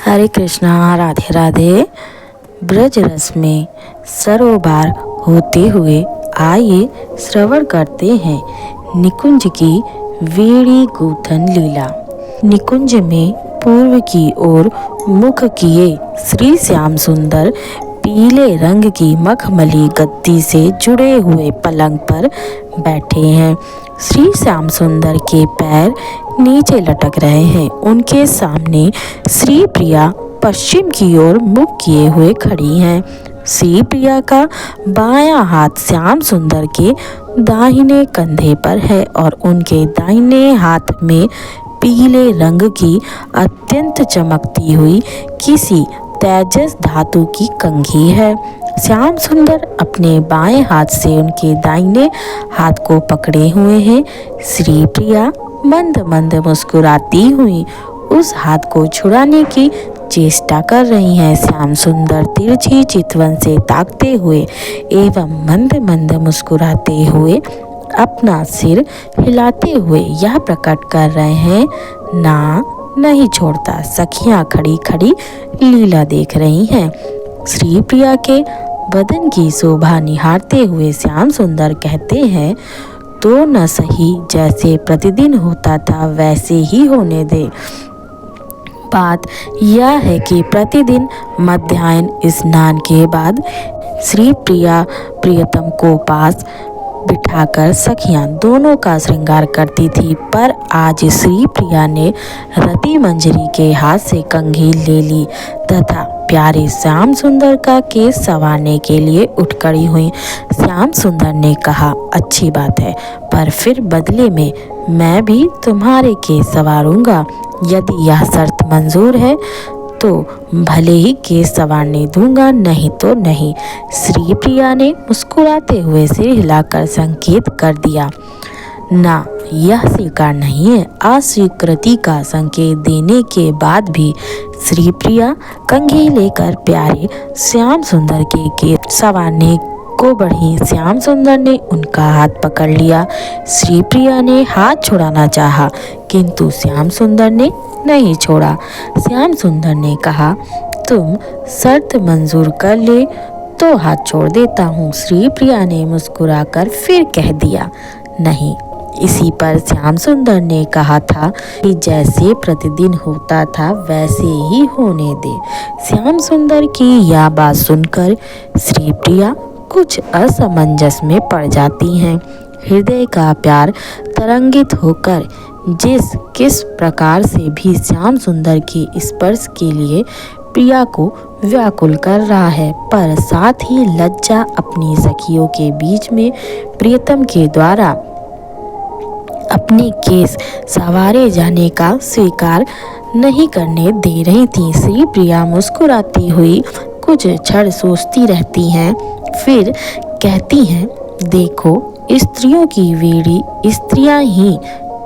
हरे कृष्णा, राधे राधे। ब्रज रस में सरोबार होते हुए आइए श्रवण करते हैं निकुंज की वीणी गूथन लीला। निकुंज में पूर्व की ओर मुख किए श्री श्याम सुंदर पीले रंग की मखमली गद्दी से जुड़े हुए पलंग पर बैठे हैं। श्री श्याम सुंदर के पैर नीचे लटक रहे हैं। उनके सामने श्री प्रिया पश्चिम की ओर मुख किए हुए खड़ी हैं। श्री प्रिया का बायां हाथ श्याम सुंदर के दाहिने कंधे पर है और उनके दाहिने हाथ में पीले रंग की अत्यंत चमकती हुई किसी तेजस धातु की कंघी है। श्याम सुंदर अपने बाएं हाथ से उनके दाहिने हाथ को पकड़े हुए हैं। श्री प्रिया मंद मंद मुस्कुराती हुई उस हाथ को छुड़ाने की चेष्टा कर रही हैं। श्याम सुंदर तिरछी चितवन से ताकते हुए एवं मंद मंद मुस्कुराते हुए अपना सिर हिलाते हुए यह प्रकट कर रहे हैं, ना नहीं छोड़ता। सखियां खड़ी खड़ी लीला देख रही हैं। श्री प्रिया के बदन की शोभा निहारते हुए श्याम सुंदर कहते हैं, तो न सही, जैसे प्रतिदिन होता था वैसे ही होने दे। बात यह है कि प्रतिदिन मध्याह्न स्नान के बाद श्री प्रिया प्रियतम को पास बिठाकर सखियां दोनों का श्रृंगार करती थी, पर आज श्री प्रिया ने रति मंजरी के हाथ से कंघी ले ली तथा प्यारे श्याम सुंदर का केस संवारने के लिए उठ खड़ी हुई। श्याम सुंदर ने कहा, अच्छी बात है, पर फिर बदले में मैं भी तुम्हारे केस संवारूंगा। यदि यह शर्त मंजूर है तो भले ही केस संवारने दूंगा, नहीं तो नहीं। श्री प्रिया ने मुस्कुराते हुए सिर हिलाकर संकेत कर दिया, ना, यह स्वीकार नहीं है। अस्वीकृति का संकेत देने के बाद भी श्री प्रिया कंघी लेकर प्यारे श्याम सुंदर के केस संवारने को बढ़ी। श्याम सुंदर ने उनका हाथ पकड़ लिया। श्री प्रिया ने हाथ छुड़ाना चाहा, किंतु श्याम सुंदर ने नहीं छोड़ा। श्याम सुंदर ने कहा, तुम शर्त मंजूर कर ले तो हाथ छोड़ देता हूँ। श्री प्रिया ने मुस्कुराकर फिर कह दिया, नहीं। इसी पर श्याम सुंदर ने कहा था कि जैसे प्रतिदिन होता था वैसे ही होने दे। श्याम सुंदर की यह बात सुनकर श्री प्रिया कुछ असमंजस में पड़ जाती हैं। हृदय का प्यार तरंगित होकर किस प्रकार से भी श्याम सुंदर के स्पर्श के लिए प्रिया को व्याकुल कर रहा है, पर साथ ही लज्जा अपनी सखियों के बीच में प्रियतम के द्वारा अपने केस संवारे जाने का स्वीकार नहीं करने दे रही थी। श्री प्रिया मुस्कुराती हुई कुछ क्षण सोचती रहती हैं, फिर कहती हैं, देखो, स्त्रियों की वीणी स्त्रियां ही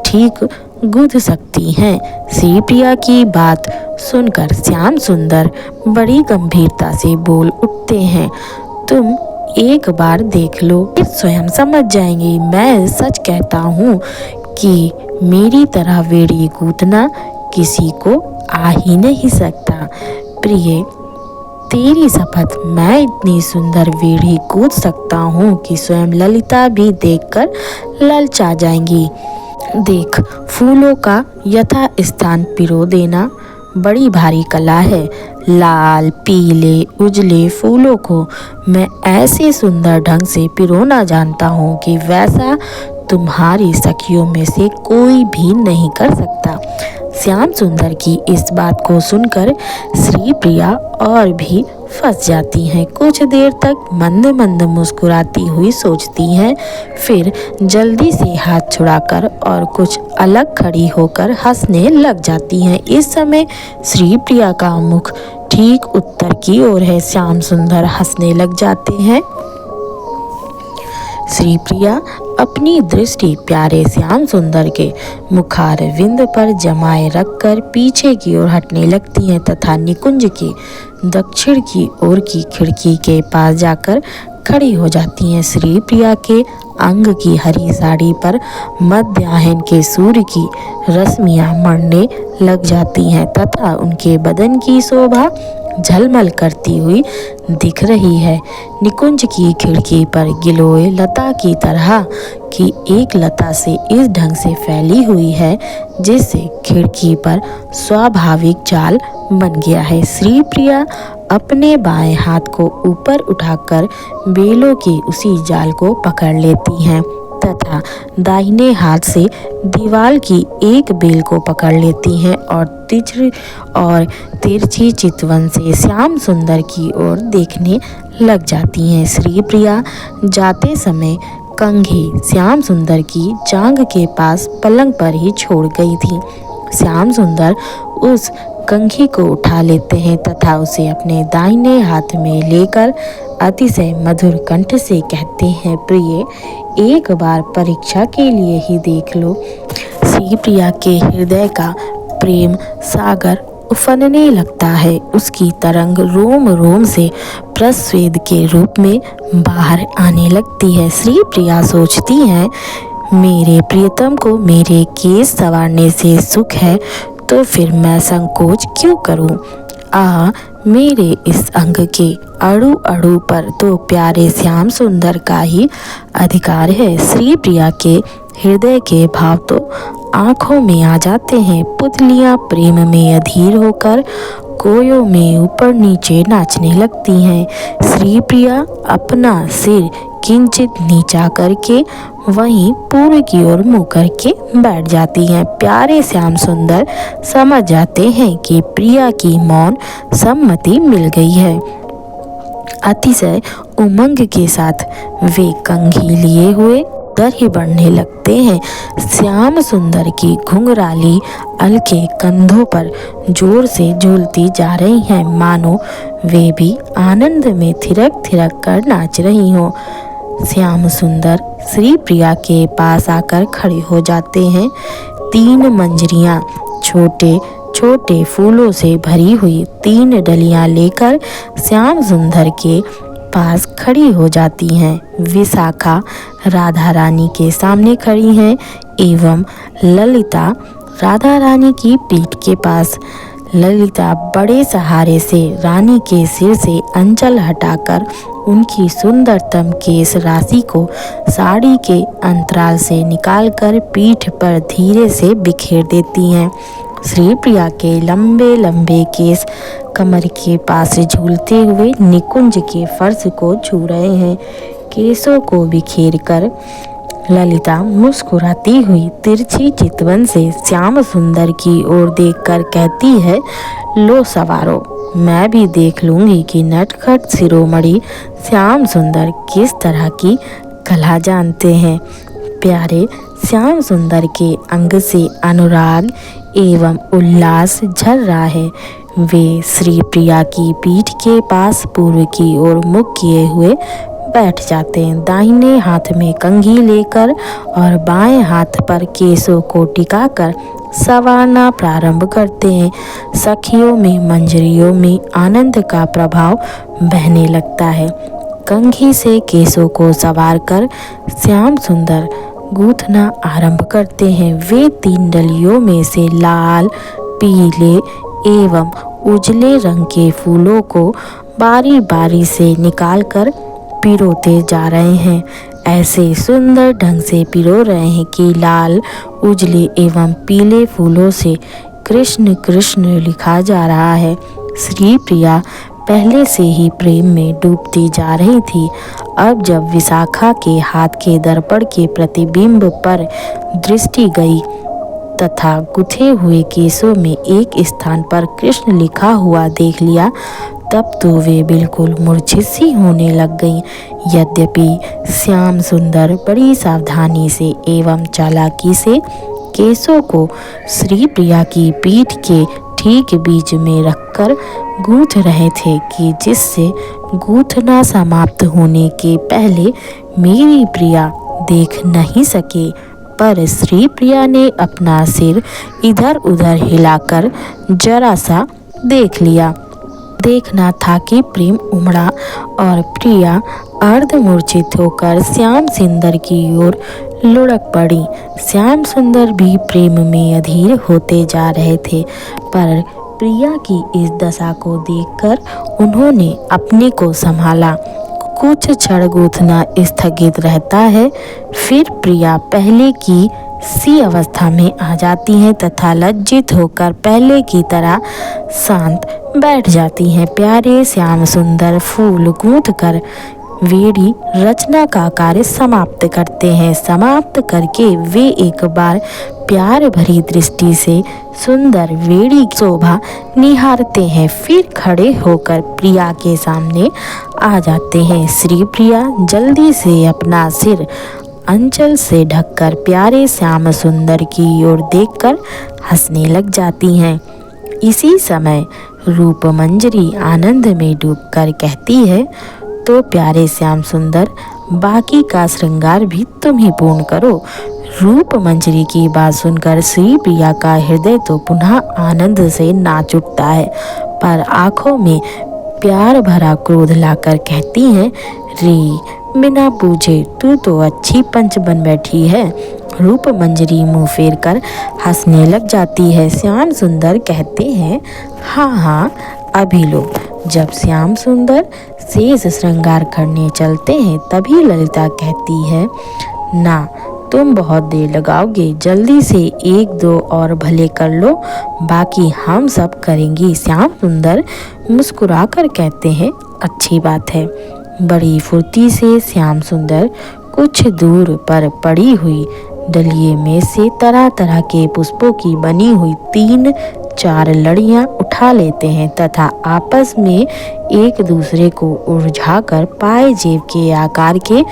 ठीक गूंथ सकती हैं। श्री प्रिया की बात सुनकर श्याम सुंदर बड़ी गंभीरता से बोल उठते हैं, तुम एक बार देख लो, स्वयं समझ जाएंगी। मैं सच कहता हूँ कि मेरी तरह वीणी गूंथना किसी को आ ही नहीं सकता। प्रिय, तेरी शपथ, मैं इतनी सुंदर वीणी गूंथ सकता हूँ कि स्वयं ललिता भी देखकर ललचा जाएंगी। देख, फूलों का यथा स्थान पिरो देना बड़ी भारी कला है। लाल, पीले, उजले फूलों को मैं ऐसे सुंदर ढंग से पिरोना जानता हूँ कि वैसा तुम्हारी सखियों में से कोई भी नहीं कर सकता। श्याम सुंदर की इस बात को सुनकर श्री प्रिया और भी फंस जाती हैं। कुछ देर तक मंद मंद मुस्कुराती हुई सोचती हैं, फिर जल्दी से हाथ छुड़ाकर और कुछ अलग खड़ी होकर हंसने लग जाती हैं। इस समय श्री प्रिया का मुख ठीक उत्तर की ओर है। श्याम सुंदर हंसने लग जाते हैं। श्री प्रिया अपनी दृष्टि प्यारे श्याम सुंदर के मुखारविंद पर जमाए रखकर पीछे की ओर हटने लगती हैं तथा निकुंज के दक्षिण की ओर की खिड़की के पास जाकर खड़ी हो जाती हैं। श्री प्रिया के अंग की हरी साड़ी पर मध्याह्न के सूर्य की रश्मियां मरने लग जाती हैं तथा उनके बदन की शोभा झलमल करती हुई दिख रही है। निकुंज की खिड़की पर गिलोय लता की तरह की एक लता से इस ढंग से फैली हुई है जिससे खिड़की पर स्वाभाविक जाल बन गया है। श्री प्रिया अपने बाएं हाथ को ऊपर उठाकर बेलों के उसी जाल को पकड़ लेती हैं तथा दाहिने हाथ से दीवार की एक बेल को पकड़ लेती हैं और तिरछी चितवन से श्याम सुंदर की ओर देखने लग जाती हैं। श्री प्रिया जाते समय कंघी श्याम सुंदर की जांघ के पास पलंग पर ही छोड़ गई थी। श्याम सुंदर उस कंघी को उठा लेते हैं तथा उसे अपने दाहिने हाथ में लेकर अतिशय मधुर कंठ से कहते हैं, प्रिय, एक बार परीक्षा के लिए ही देख लो। श्री प्रिया के हृदय का प्रेम सागर उफनने लगता है। उसकी तरंग रोम रोम से प्रस्वेद के रूप में बाहर आने लगती है। श्री प्रिया सोचती हैं, मेरे प्रियतम को मेरे केस संवारने से सुख है तो फिर मैं संकोच क्यों करूं? मेरे इस अंग के अड़ू अड़ू पर तो प्यारे श्याम सुंदर का ही अधिकार है। श्री प्रिया के हृदय के भाव तो आंखों में आ जाते हैं। पुतलियां प्रेम में अधीर होकर कोयों में ऊपर नीचे नाचने लगती हैं। श्री प्रिया अपना सिर किंचित नीचा करके वहीं पूर्व की ओर मुँह करके बैठ जाती हैं। प्यारे श्याम सुंदर समझ जाते हैं कि प्रिया की मौन सम्मति मिल गई है। अतिशय उमंग के साथ वे कंघी लिए हुए उधर ही बढ़ने लगते हैं। श्याम सुंदर की घुंघराली अलके कंधों पर जोर से झूलती जा रही हैं, मानो वे भी आनंद में थिरक थिरक कर नाच रही हों। श्याम सुंदर श्री प्रिया के पास आकर खड़े हो जाते हैं। 3 मंजरियां छोटे छोटे फूलों से भरी हुई 3 डलियां लेकर श्याम सुंदर के पास खड़ी हो जाती हैं। विशाखा राधा रानी के सामने खड़ी हैं एवं ललिता राधा रानी की पीठ के पास। ललिता बड़े सहारे से रानी के सिर से अंचल हटाकर उनकी सुंदरतम केश राशि को साड़ी के अंतराल से निकालकर पीठ पर धीरे से बिखेर देती हैं। श्री प्रिया के लंबे लंबे केस कमर के पास झूलते हुए निकुंज के फर्श को छू रहे हैं। केसों को बिखेर कर ललिता मुस्कुराती हुई तिरछी चितवन से श्याम सुंदर की ओर देखकर कहती है, लो सवारो, मैं भी देख लूंगी कि नटखट शिरोमणि श्याम सुंदर किस तरह की कला जानते हैं। प्यारे श्याम सुंदर के अंग से अनुराग एवं उल्लास झर रहा है। वे श्री प्रिया की पीठ के पास पूर्व की ओर मुख किए हुए बैठ जाते हैं। दाहिने हाथ में कंघी लेकर और बाएं हाथ पर केसों को टिकाकर संवारना प्रारंभ करते हैं। सखियों में मंजरियों में आनंद का प्रभाव बहने लगता है। कंघी से केसों को संवार कर श्याम सुंदर गूंथना आरंभ करते हैं। वे 3 डलियों में से लाल, पीले एवं उजले रंग के फूलों को बारी बारी से निकालकर पिरोते जा रहे हैं। ऐसे सुंदर ढंग से पिरो रहे हैं कि लाल, उजले एवं पीले फूलों से कृष्ण कृष्ण लिखा जा रहा है। श्री प्रिया पहले से ही प्रेम में डूबती जा रही थी। अब जब विशाखा के हाथ के दर्पण के प्रतिबिंब पर दृष्टि गई तथा गुथे हुए केसों में एक स्थान पर कृष्ण लिखा हुआ देख लिया, तब तो वे बिल्कुल मूर्छित सी होने लग गईं। यद्यपि श्याम सुंदर बड़ी सावधानी से एवं चालाकी से केसों को श्री प्रिया की पीठ के ठीक बीच में रखकर गूंथ रहे थे कि जिससे गूंथना समाप्त होने के पहले मेरी प्रिया देख नहीं सके, पर श्री प्रिया ने अपना सिर इधर उधर हिलाकर जरा सा देख लिया। देखना था कि प्रेम उमड़ा और प्रिया अर्धमूर्छित होकर श्याम सुंदर की ओर लुढ़क पड़ी। श्याम सुंदर भी प्रेम में अधीर होते जा रहे थे, पर प्रिया की इस दशा को देखकर उन्होंने अपने को संभाला। कुछ क्षण गूंथना स्थगित रहता है, फिर प्रिया पहले की सी अवस्था में आ जाती हैं तथा लज्जित होकर पहले की तरह शांत बैठ जाती हैं। प्यारे श्याम सुंदर फूल गूंथ कर वेड़ी रचना का कार्य समाप्त करते हैं। समाप्त करके वे एक बार प्यार भरी दृष्टि से सुंदर वेड़ी की शोभा निहारते हैं, फिर खड़े होकर प्रिया के सामने आ जाते हैं। श्री प्रिया जल्दी से अपना सिर अंचल से ढककर प्यारे श्याम सुंदर की ओर देखकर हंसने लग जाती हैं। इसी समय रूप मंजरी आनंद में डूबकर कहती है, तो प्यारे श्याम सुंदर, बाकी का श्रृंगार भी तुम ही पूर्ण करो। रूप मंजरी की बात सुनकर श्री प्रिया का हृदय तो पुनः आनंद से नाच उठता है, पर आंखों में प्यार भरा क्रोध लाकर कहती हैं, रे बिना पूछे तू तो अच्छी पंच बन बैठी है। रूप मंजरी मुंह फेर कर हंसने लग जाती है। श्याम सुंदर कहते हैं, हाँ हाँ अभी लो। जब श्याम सुंदर शेष श्रृंगार करने चलते हैं तभी ललिता कहती है, ना तुम बहुत देर लगाओगे, जल्दी से एक दो और भले कर लो, बाकी हम सब करेंगी। श्याम सुंदर मुस्कुराकर कहते हैं, अच्छी बात है। बड़ी फुर्ती से श्याम सुंदर कुछ दूर पर पड़ी हुई डलिये में से तरह तरह के पुष्पों की बनी हुई 3-4 लड़ियां उठा लेते हैं तथा आपस में एक दूसरे को उलझाकर पाए जेब के आकार के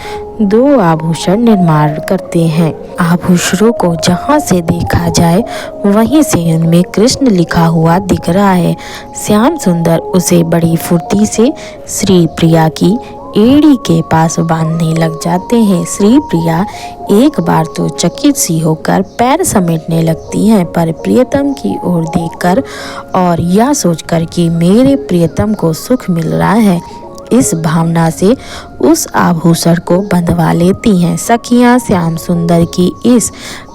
2 आभूषण निर्माण करते हैं। आभूषणों को जहां से देखा जाए वहीं से उनमें कृष्ण लिखा हुआ दिख रहा है। श्याम सुंदर उसे बड़ी फुर्ती से श्री प्रिया की एड़ी के पास बांधने लग जाते हैं। श्री प्रिया एक बार तो चकित सी होकर पैर समेटने लगती हैं, पर प्रियतम की ओर देखकर और यह सोचकर कि मेरे प्रियतम को सुख मिल रहा है, इस भावना से उस आभूषण को बंधवा लेती हैं। सखियां श्याम सुंदर की इस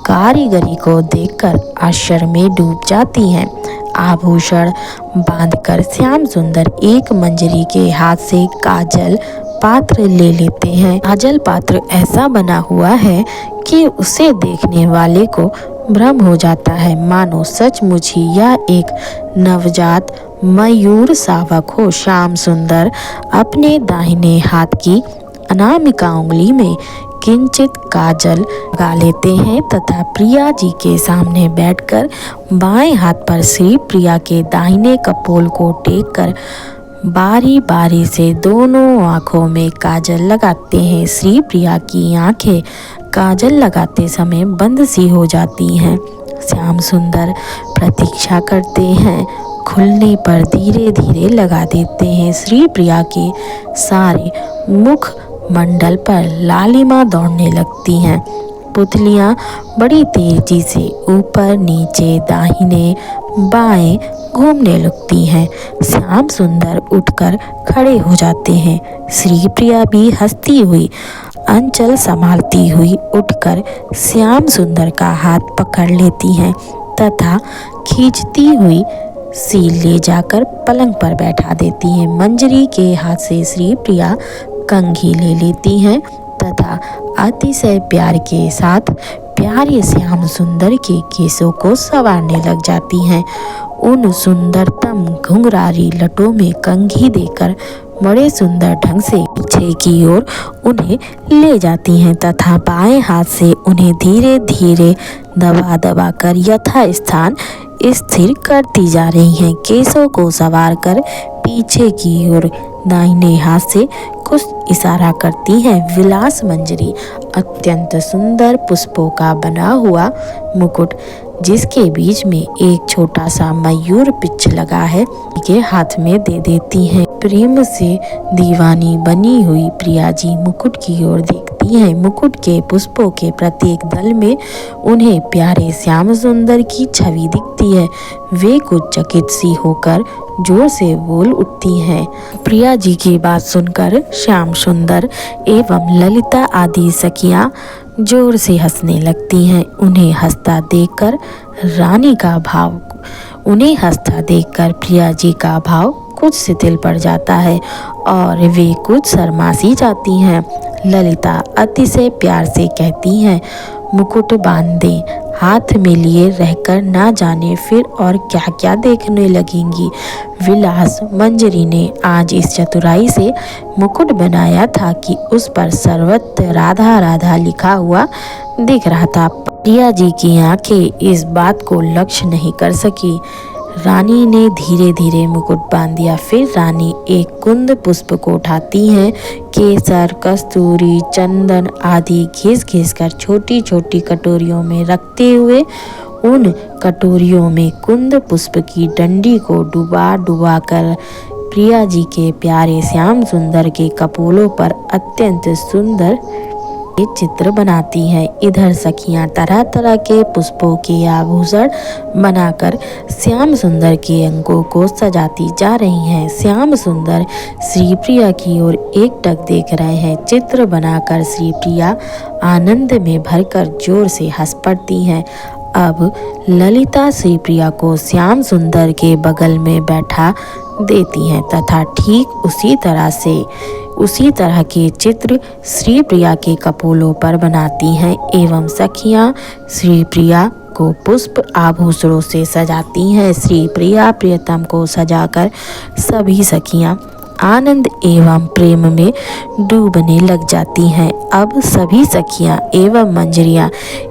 कारीगरी को देखकर आश्चर्य में डूब जाती हैं। आभूषण बांधकर श्याम सुंदर एक मंजरी के हाथ से काजल पात्र ले लेते हैं। काजल पात्र ऐसा बना हुआ है कि उसे देखने वाले को भ्रम हो जाता है, मानो सचमुच ही यह एक नवजात मयूर शावक हो। श्याम सुंदर अपने दाहिने हाथ की अनामिका उंगली में किंचित काजल लगा लेते हैं तथा प्रिया जी के सामने बैठकर बाएं हाथ पर श्री प्रिया के दाहिने कपोल को टेककर बारी बारी से दोनों आँखों में काजल लगाते हैं। श्री प्रिया की आंखें काजल लगाते समय बंद सी हो जाती हैं। श्याम सुंदर प्रतीक्षा करते हैं, खुलने पर धीरे धीरे लगा देते हैं। श्री प्रिया के सारे मुख मंडल पर लालिमा दौड़ने लगती हैं। पुतलियां बड़ी तेजी से ऊपर नीचे दाहिने बाएं घूमने लगती हैं। श्याम सुंदर उठकर खड़े हो जाते हैं। श्री प्रिया भी हंसती हुई अंचल संभालती हुई उठकर श्याम सुंदर का हाथ पकड़ लेती हैं तथा खींचती हुई सी ले जाकर पलंग पर बैठा देती हैं। मंजरी के हाथ से श्री प्रिया कंघी ले लेती हैं तथा अतिशय प्यार के साथ प्यारे श्याम सुंदर के केसों को संवारने लग जाती हैं। उन सुंदरतम घुंघरारी लटों में कंघी देकर बड़े सुंदर ढंग से पीछे की ओर उन्हें ले जाती हैं तथा बाएं हाथ से उन्हें धीरे धीरे दबा दबा कर यथा स्थान स्थिर करती जा रही हैं। केसों को संवार कर पीछे की ओर दाहिने हाथ से कुछ इशारा करती है। विलास मंजरी अत्यंत सुंदर पुष्पों का बना हुआ मुकुट, जिसके बीच में एक छोटा सा मयूर पिच्छ लगा है, के हाथ में दे देती हैं। प्रेम से दीवानी बनी हुई प्रिया जी मुकुट की ओर देखती हैं। मुकुट के पुष्पों के प्रत्येक दल में उन्हें प्यारे श्याम सुंदर की छवि दिखती है। वे कुछ चकित सी होकर जोर से बोल उठती हैं। प्रिया जी की बात सुनकर श्याम सुंदर एवं ललिता आदि सखियां जोर से हंसने लगती हैं। उन्हें हंसता देखकर प्रिया जी का भाव कुछ शिथिल पड़ जाता है और वे कुछ शर्मासी जाती हैं। ललिता अतिशय प्यार से कहती हैं, मुकुट बांध दे, हाथ में लिए रहकर ना जाने फिर और क्या क्या देखने लगेंगी। विलास मंजरी ने आज इस चतुराई से मुकुट बनाया था कि उस पर सर्वत्र राधा राधा लिखा हुआ दिख रहा था। प्रिया जी की आंखें इस बात को लक्ष्य नहीं कर सकी। रानी ने धीरे धीरे मुकुट बांध दिया। फिर रानी एक कुंद पुष्प को उठाती हैं। केसर, कस्तूरी, चंदन आदि घिस घिस कर छोटी छोटी कटोरियों में रखते हुए उन कटोरियों में कुंद पुष्प की डंडी को डुबा डुबा कर प्रिया जी के प्यारे श्याम सुंदर के कपोलों पर अत्यंत सुंदर चित्र बनाती हैं। इधर सखियां तरह तरह के पुष्पों के आभूषण बनाकर श्याम सुंदर के अंगों को सजाती जा रही हैं। श्याम सुंदर श्री प्रिया की ओर एकटक देख रहे हैं। चित्र बनाकर श्री प्रिया आनंद में भरकर जोर से हंस पड़ती हैं। अब ललिता श्री प्रिया को श्याम सुंदर के बगल में बैठा देती हैं तथा ठीक उसी तरह के चित्र श्री प्रिया के कपोलों पर बनाती हैं एवं सखियां श्री प्रिया को पुष्प आभूषणों से सजाती हैं। श्री प्रिया प्रियतम को सजाकर सभी सखियां आनंद एवं प्रेम में डूबने लग जाती हैं। अब सभी सखियां एवं मंजरियां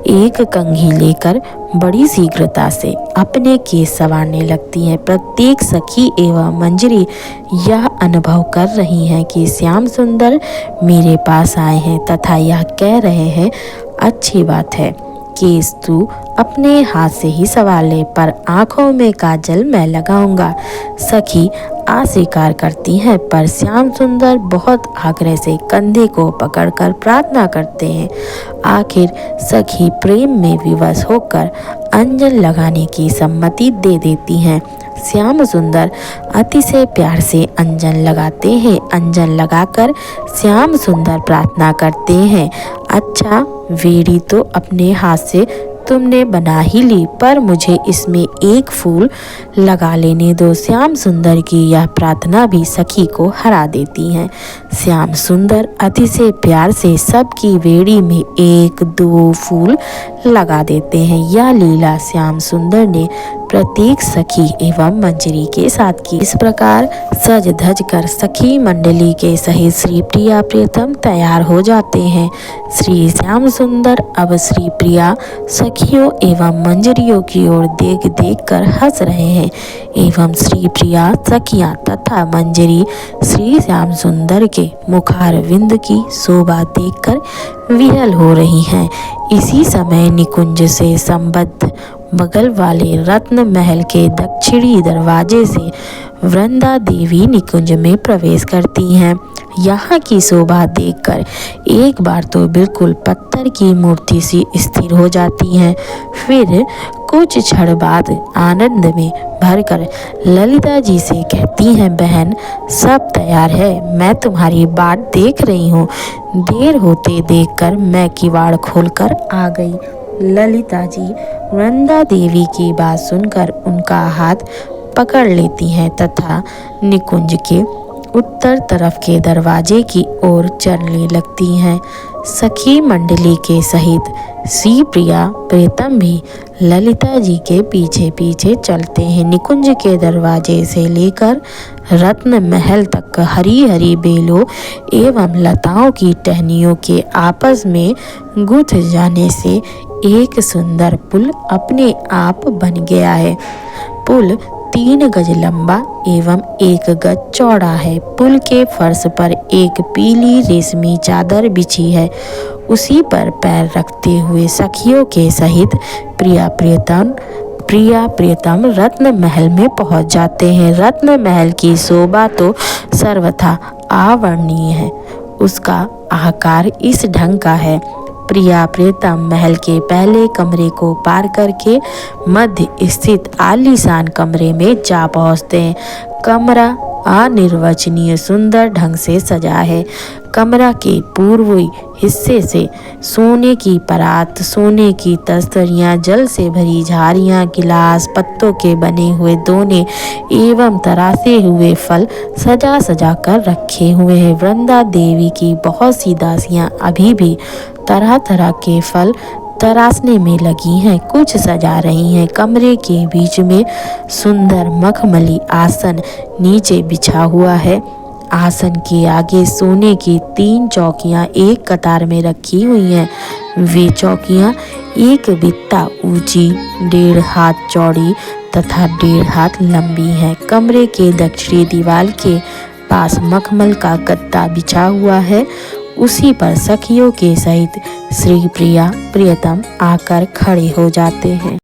एक कंघी लेकर बड़ी शीघ्रता से अपने केस संवारने लगती हैं। प्रत्येक सखी एवं मंजरी यह अनुभव कर रही हैं कि श्याम सुंदर मेरे पास आए हैं तथा यह कह रहे हैं, अच्छी बात है, केस तू अपने हाथ से ही संवार ले, पर आंखों में काजल मैं लगाऊंगा। सखी अस्वीकार करती हैं, पर श्याम सुंदर बहुत आग्रह से कंधे को पकड़कर प्रार्थना करते हैं। आखिर सखी प्रेम में विवश होकर अंजन लगाने की सम्मति दे देती हैं। श्याम सुंदर अतिशय प्यार से अंजन लगाते हैं। अंजन लगाकर श्याम सुंदर प्रार्थना करते हैं, अच्छा वेड़ी तो अपने हाथ से तुमने बना ही ली, पर मुझे इसमें एक फूल लगा लेने दो। श्याम सुंदर की यह प्रार्थना भी सखी को हरा देती है। श्याम सुंदर अतिशय प्यार से सबकी वेड़ी में एक दो फूल लगा देते हैं। यह लीला श्याम सुंदर ने प्रत्येक सखी एवं मंजरी के साथ की। इस प्रकार सज धज कर सखी मंडली के सहित श्री प्रिया प्रियतम तैयार हो जाते हैं। श्री श्याम सुंदर अब श्री प्रिया सखियों एवं मंजरियों की ओर देख देख कर हंस रहे हैं एवं श्री प्रिया सखियां तथा मंजरी श्री श्याम सुंदर के मुखारविंद की शोभा देखकर विहल हो रही हैं। इसी समय निकुंज से संबद्ध बगल वाले रत्न महल के दक्षिणी दरवाजे से वृंदा देवी निकुंज में प्रवेश करती हैं। यहाँ की शोभा देखकर एक बार तो बिल्कुल पत्थर की मूर्ति सी स्थिर हो जाती हैं। फिर कुछ क्षण बाद आनंद में भरकर ललिता जी से कहती हैं, बहन सब तैयार है, मैं तुम्हारी बाट देख रही हूँ। देर होते देखकर मैं किवाड़ खोलकर आ गई। ललिता जी वृंदा देवी की बात सुनकर उनका हाथ पकड़ लेती हैं तथा निकुंज के उत्तर तरफ के दरवाजे की ओर चलने लगती हैं। सखी मंडली के सहित श्री प्रिया प्रीतम भी ललिता जी के पीछे पीछे चलते हैं। निकुंज के दरवाजे से लेकर रत्न महल तक हरी हरी बेलों एवं लताओं की टहनियों के आपस में गुथ जाने से एक सुंदर पुल अपने आप बन गया है। पुल 3 गज लंबा एवं 1 गज चौड़ा है। पुल के फर्श पर एक पीली रेशमी चादर बिछी है। उसी पर पैर रखते हुए सखियों के सहित प्रिया प्रियतम रत्न महल में पहुंच जाते हैं। रत्न महल की शोभा तो सर्वथा अवर्णनीय है। उसका आकार इस ढंग का है। प्रिया प्रियतम महल के पहले कमरे को पार करके मध्य स्थित आलीशान कमरे में जा पहुंचते हैं। कमरा अनिर्वचनीय सुंदर ढंग से सजा है। कमरा के पूर्वी हिस्से से सोने की परात, सोने की तस्तरियां, जल से भरी झारियां, गिलास, पत्तों के बने हुए दोने एवं तरासे हुए फल सजा सजा कर रखे हुए हैं। वृंदा देवी की बहुत सी दासियां अभी भी तरह तरह के फल तराशने में लगी हैं, कुछ सजा रही हैं। कमरे के बीच में सुंदर मखमली आसन नीचे बिछा हुआ है। आसन के आगे सोने की 3 चौकियां एक कतार में रखी हुई हैं। वे चौकियां एक बित्ता ऊंची, 1.5 हाथ चौड़ी तथा 1.5 हाथ लंबी हैं। कमरे के दक्षिणी दीवार के पास मखमल का गद्दा बिछा हुआ है। उसी पर सखियों के सहित श्री प्रिया प्रियतम आकर खड़े हो जाते हैं।